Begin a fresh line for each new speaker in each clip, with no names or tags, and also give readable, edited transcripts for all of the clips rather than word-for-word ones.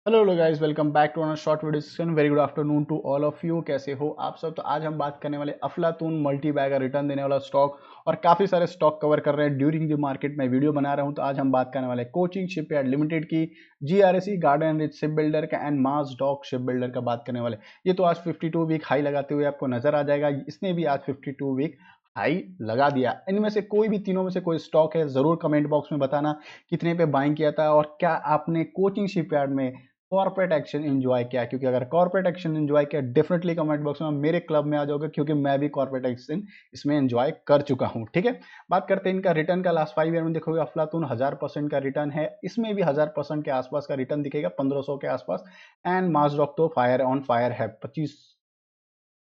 Hello guys, welcome back to another short video session. Very good afternoon to all of you. कैसे हो आप सब? तो आज हम बात करने वाले अफलातून मल्टी बैगर रिटर्न देने वाला स्टॉक और काफ़ी सारे स्टॉक कवर कर रहे हैं ड्यूरिंग द मार्केट में वीडियो बना रहा हूं। तो आज हम बात करने वाले कोचिंग शिपयार्ड लिमिटेड की, जीआरएसी गार्डन रिच शिप बिल्डर का एंड माजडॉक शिप बिल्डर का बात करने वाले। ये तो आज 52 वीक हाई लगाते हुए आपको नजर आ जाएगा। इसने भी आज 52 वीक हाई लगा दिया। इनमें से कोई भी, तीनों में से कोई स्टॉक है, जरूर कमेंट बॉक्स में बताना कितने पे बाइंग किया था और क्या आपने कोचिंग शिपयार्ड में कॉर्पोरेट एक्शन एंजॉय किया। क्योंकि अगर कॉर्पोरेट एक्शन एंजॉय किया, डेफिनेटली कमेंट बॉक्स में मेरे क्लब में आ जाओगे, क्योंकि मैं भी कॉर्पोरेट एक्शन इसमें एंजॉय कर चुका हूं। ठीक है, बात करते हैं इनका रिटर्न का। लास्ट 5 ईयर में देखोगे अफलातून 1000% का रिटर्न है। इसमें भी 1000% के आसपास का रिटर्न दिखेगा, 1500 के आसपास। एंड माजडॉक तो फायर ऑन फायर है,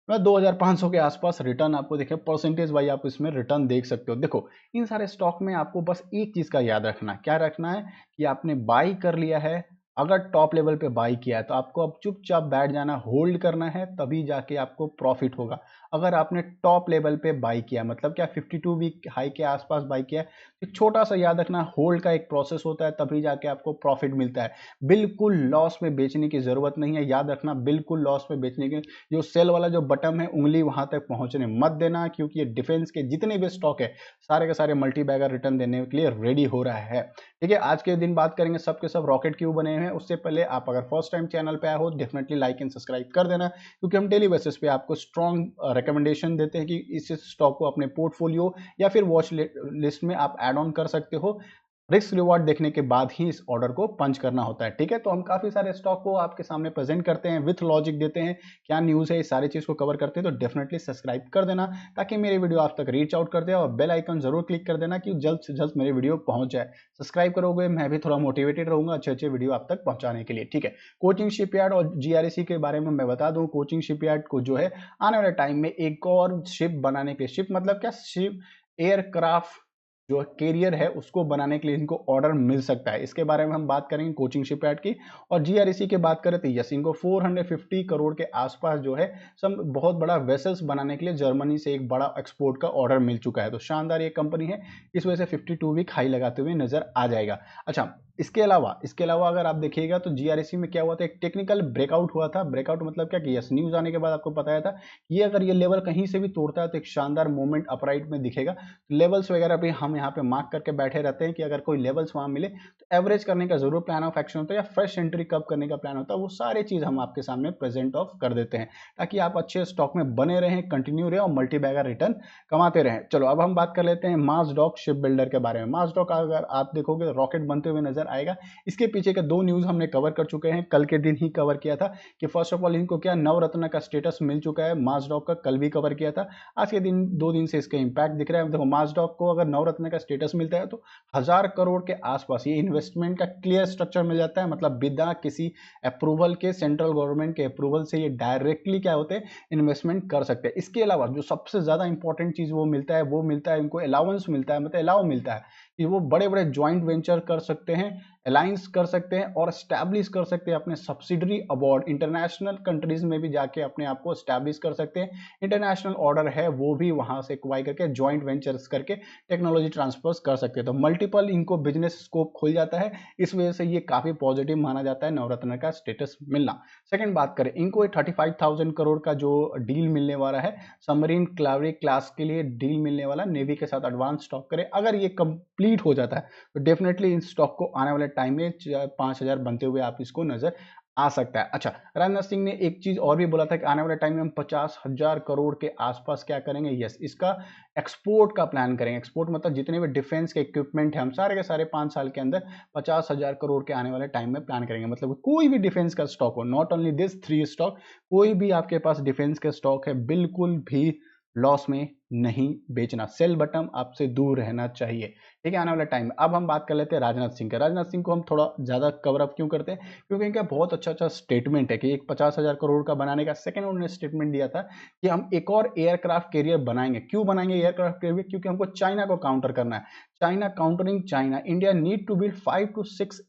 2500 के आसपास रिटर्न आपको देखे। परसेंटेज वाइज आप इसमें रिटर्न देख सकते हो। देखो, इन सारे स्टॉक में आपको बस एक चीज का याद रखना है। क्या रखना है? कि आपने बाई कर लिया है, अगर टॉप लेवल पे बाई किया है तो आपको अब चुपचाप बैठ जाना, होल्ड करना है, तभी जाके आपको प्रॉफिट होगा। अगर आपने टॉप लेवल पे बाई किया, मतलब क्या 52 वीक हाई के आसपास बाई किया है, तो एक छोटा सा याद रखना, होल्ड का एक प्रोसेस होता है, तभी जाके आपको प्रॉफिट मिलता है। बिल्कुल लॉस में बेचने की जरूरत नहीं है, याद रखना, बिल्कुल लॉस में बेचने की। जो सेल वाला जो बटन है, उंगली वहां तक पहुंचने मत देना, क्योंकि ये डिफेंस के जितने भी स्टॉक है, सारे के सारे मल्टी बैगर रिटर्न देने के लिए रेडी हो रहा है। ठीक है, आज के दिन बात करेंगे सब के सब रॉकेट क्यों बने हैं। उससे पहले आप अगर फर्स्ट टाइम चैनल पे आए हो, डेफिनेटली लाइक एंड सब्सक्राइब कर देना, क्योंकि हम डेली बेसिस पे आपको स्ट्रॉन्ग रिकमेंडेशन देते हैं कि इस स्टॉक को अपने पोर्टफोलियो या फिर वॉच लिस्ट में आप ऐड ऑन कर सकते हो। रिस्क रिवॉर्ड देखने के बाद ही इस ऑर्डर को पंच करना होता है। ठीक है, तो हम काफी सारे स्टॉक को आपके सामने प्रेजेंट करते हैं, विथ लॉजिक देते हैं, क्या न्यूज है, इस सारी चीज को कवर करते हैं। तो डेफिनेटली सब्सक्राइब कर देना, ताकि मेरी वीडियो आप तक रीच आउट कर दे, और बेल आइकन जरूर क्लिक कर देना कि जल्द से जल्द मेरी वीडियो पहुंच जाए। सब्सक्राइब करोगे, मैं भी थोड़ा मोटिवेटेड रहूंगा अच्छे अच्छे वीडियो आप तक पहुंचाने के लिए। ठीक है, कोचिंग शिपयार्ड और जीआरएसी के बारे में मैं बता दूं। कोचिंग शिपयार्ड को जो है आने वाले टाइम में एक और शिप बनाने के लिए, शिप मतलब क्या, शिप एयरक्राफ्ट जो कैरियर है उसको बनाने के लिए इनको ऑर्डर मिल सकता है। इसके बारे में हम बात करेंगे कोचिंग शिपयार्ड की। और जीआरएसी की बात करें तो यस, इनको 450 करोड़ के आसपास जो है सब बहुत बड़ा वेसल्स बनाने के लिए जर्मनी से एक बड़ा एक्सपोर्ट का ऑर्डर मिल चुका है। तो शानदार ये कंपनी है, इस वजह से 52 वीक हाई लगाते हुए नजर आ जाएगा। अच्छा, इसके अलावा अगर आप देखिएगा तो जीआरएसी में क्या हुआ था, एक टेक्निकल ब्रेकआउट हुआ था। ब्रेकआउट मतलब क्या कि यस, न्यूज आने के बाद आपको बताया था ये अगर ये लेवल कहीं से भी तोड़ता है तो एक शानदार मूवमेंट अपराइट में दिखेगा। लेवल्स वगैरह भी हम यहाँ पे मार्क करके बैठे रहते हैं कि अगर कोई लेवल्स वहां मिले तो एवरेज करने का जरूर प्लान ऑफ एक्शन होता है, या फ्रेश एंट्री कब करने का प्लान होता है, वो सारी चीज हम आपके सामने प्रेजेंट ऑफ कर देते हैं, ताकि आप अच्छे स्टॉक में बने रहें, कंटिन्यू रहे और मल्टी बैगर रिटर्न कमाते रहें। चलो, अब हम बात कर लेते हैं माजडॉक शिप बिल्डर के बारे में। माजडॉक अगर आप देखोगे तो रॉकेट बनते हुए नजर आएगा। इसके पीछे के दो न्यूज हमने कवर कर चुके हैं, कल के दिन ही कवर किया था कि फर्स्ट ऑफ ऑल इनको क्या नवरत्न का स्टेटस मिल चुका है। माजडॉक का कल भी कवर किया था। आज के दिन 2 दिन से इसका इंपैक्ट दिख रहा है। देखो, माजडॉक को अगर नवरत्न का स्टेटस मिलता है तो 1000 करोड़ के आसपास ये इन्वेस्टमेंट का क्लियर स्ट्रक्चर मिल जाता है। मतलब बिना किसी अप्रूवल के, सेंट्रल गवर्नमेंट के अप्रूवल से ये डायरेक्टली क्या होते हैं, इन्वेस्टमेंट कर सकते हैं। इसके अलावा जो सबसे ज्यादा इंपॉर्टेंट चीज वो मिलता है इनको अलाउंस मिलता है, मतलब अलाउ मिलता है कि वो बड़े बड़े ज्वाइंट वेंचर कर सकते हैं, अलायंस कर सकते हैं और स्टैब्लिश कर सकते हैं अपने सब्सिडरी अबॉर्ड। इंटरनेशनल कंट्रीज में भी जाके अपने आप को स्टैब्लिश कर सकते हैं। इंटरनेशनल ऑर्डर है वो भी वहां से क्वाई करके ज्वाइंट वेंचर्स करके टेक्नोलॉजी ट्रांसफर कर सकते हैं। तो मल्टीपल इनको बिजनेस स्कोप खुल जाता है। इस वजह से ये काफी पॉजिटिव माना जाता है नवरत्न का स्टेटस मिलना। सेकंड बात करें, इनको 35,000 करोड़ का जो डील मिलने वाला है, सबमरीन क्लावरी क्लास के लिए डील मिलने वाला, नेवी के साथ एडवांस स्टॉक करे, अगर ये कंप्लीट हो जाता है तो डेफिनेटली इन स्टॉक को आने वाले टाइम में 5,000 बनते हुए आप इसको नजर आ सकता है। अच्छा, राजनाथ सिंह ने एक चीज और भी बोला था कि आने वाले टाइम में हम 50,000 करोड़ के आसपास क्या करेंगे। यस, इसका एक्सपोर्ट का प्लान करेंगे। एक्सपोर्ट मतलब जितने भी डिफेंस के इक्विपमेंट है, हम सारे के सारे 5 साल के अंदर 50,000 करोड़ के आने वाले टाइम में प्लान करेंगे। मतलब कोई भी डिफेंस का स्टॉक हो, नॉट ओनली दिस 3 स्टॉक, कोई भी आपके पास डिफेंस के स्टॉक है, बिल्कुल भी लॉस में नहीं बेचना। सेल बटन आपसे दूर रहना चाहिए। ठीक है, आने वाले टाइम में। अब हम बात कर लेते हैं राजनाथ सिंह का। राजनाथ सिंह को हम थोड़ा ज्यादा कवर अप क्यों करते हैं, क्योंकि इनका बहुत अच्छा स्टेटमेंट है कि एक 50,000 करोड़ का बनाने का। सेकंड, उन्होंने स्टेटमेंट दिया था कि हम एक और एयरक्राफ्ट कैरियर बनाएंगे। क्यों बनाएंगे एयरक्राफ्ट कैरियर? क्योंकि हमको चाइना को काउंटर करना है। China countering China, India need to build 5 to 6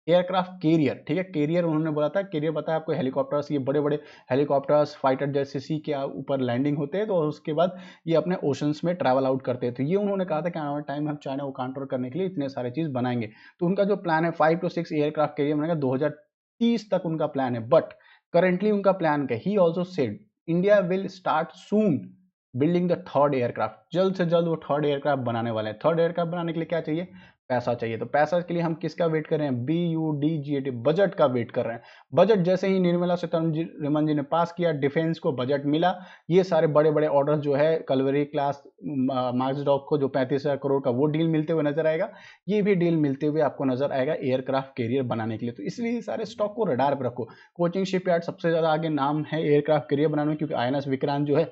aircraft carrier. ठीक है, कैरियर उन्होंने बोला था। कैरियर पता है आपको, हेलीकॉप्टर्स, ये बड़े बड़े हेलीकॉप्टर्स फाइटर जैसे सी के ऊपर लैंडिंग होते हैं, तो उसके बाद ये अपने ओशंस में ट्रैवल आउट करते हैं। तो ये उन्होंने कहा था कि आने वाले टाइम में हम चाइना को काउंटर करने के लिए इतने सारे चीज बनाएंगे। तो उनका जो प्लान है 5 to 6 एयरक्राफ्ट कैरियर बनेगा 2030 तक उनका प्लान है। बट करेंटली उनका प्लान क्या, he also said India will start soon building the third aircraft. जल्द से जल्द वो थर्ड एयरक्राफ्ट बनाने वाले हैं। थर्ड एयरक्राफ्ट बनाने के लिए क्या चाहिए, पैसा चाहिए। तो पैसा के लिए हम किसका वेट कर रहे हैं, BUDGET बजट का वेट कर रहे हैं। बजट जैसे ही निर्मला सीतारमण जी ने पास किया, डिफेंस को बजट मिला, ये सारे बड़े बड़े ऑर्डर जो है कलवरी क्लास मार्क्सडॉक को जो 35,000 करोड़ का वो डील मिलते हुए नजर आएगा। ये भी डील मिलते हुए आपको नजर आएगा एयरक्राफ्ट कैरियर बनाने के लिए। तो इसलिए सारे स्टॉक को रडार पर रखो। कोचिंग शिपयार्ड सबसे ज्यादा आगे नाम है एयरक्राफ्ट कैरियर बनाने में, क्योंकि INS विक्रांत जो है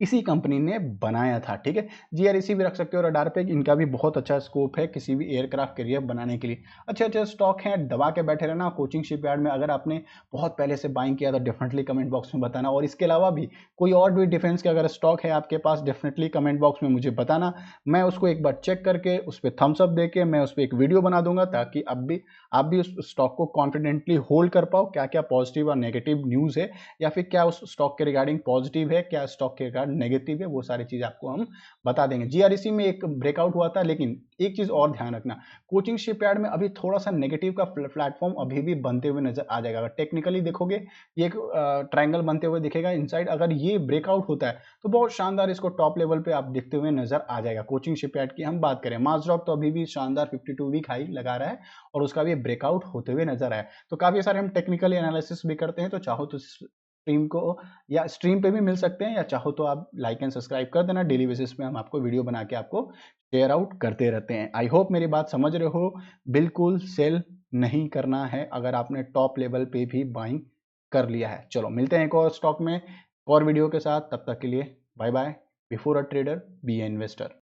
इसी कंपनी ने बनाया था। ठीक है, GREC भी रख सकते हो रडार पे, इनका भी बहुत अच्छा स्कोप है किसी भी एयरक्राफ्ट कैरियर बनाने के लिए। अच्छे अच्छे स्टॉक हैं, दबा के बैठे रहना कोचिंग शिपयार्ड में। अगर आपने बहुत पहले से बाइंग किया तो डेफिनेटली कमेंट बॉक्स में बताना, और इसके अलावा भी कोई और भी डिफेंस के अगर स्टॉक है आपके पास, डेफिनेटली कमेंट बॉक्स में मुझे बताना। मैं उसको एक बार चेक करके उस पर थम्स अप देके मैं उस पर एक वीडियो बना दूंगा, ताकि आप भी उस स्टॉक को कॉन्फिडेंटली होल्ड कर पाओ। क्या क्या पॉजिटिव और नेगेटिव न्यूज़ है, या फिर क्या उस स्टॉक के रिगार्डिंग पॉजिटिव है, क्या स्टॉक के रिगार्डिंग नेगेटिव है, वो सारी चीज आपको हम बता देंगे। GREC में एक ब्रेकआउट हुआ था, लेकिन एक चीज और ध्यान रखना, कोचिंग शिपयार्ड में अभी थोड़ा सा नेगेटिव का प्लेटफॉर्म अभी भी बनते हुए नजर आ जाएगा। अगर टेक्निकली देखोगे ये एक ट्रायंगल बनते हुए दिखेगा इनसाइड। अगर ये ब्रेकआउट होता है तो बहुत शानदार इसको टॉप लेवल पे आप देखते हुए नजर आ जाएगा। कोचिंग शिपयार्ड की हम बात करें, मार्क्सडॉक तो अभी भी शानदार 52 वीक हाई लगा रहा है, और उसका भी ब्रेकआउट होते हुए नजर आया। तो काफी सारे हम टेक्निकली एनालिसिस भी करते हैं, तो चाहो तो स्ट्रीम को या स्ट्रीम पे भी मिल सकते हैं, या चाहो तो आप लाइक एंड सब्सक्राइब कर देना। डेली बेसिस पे हम आपको वीडियो बना के आपको शेयर आउट करते रहते हैं। आई होप मेरी बात समझ रहे हो। बिल्कुल सेल नहीं करना है अगर आपने टॉप लेवल पे भी बाइंग कर लिया है। चलो मिलते हैं एक और स्टॉक में और वीडियो के साथ, तब तक के लिए bye bye. Before a trader be a investor.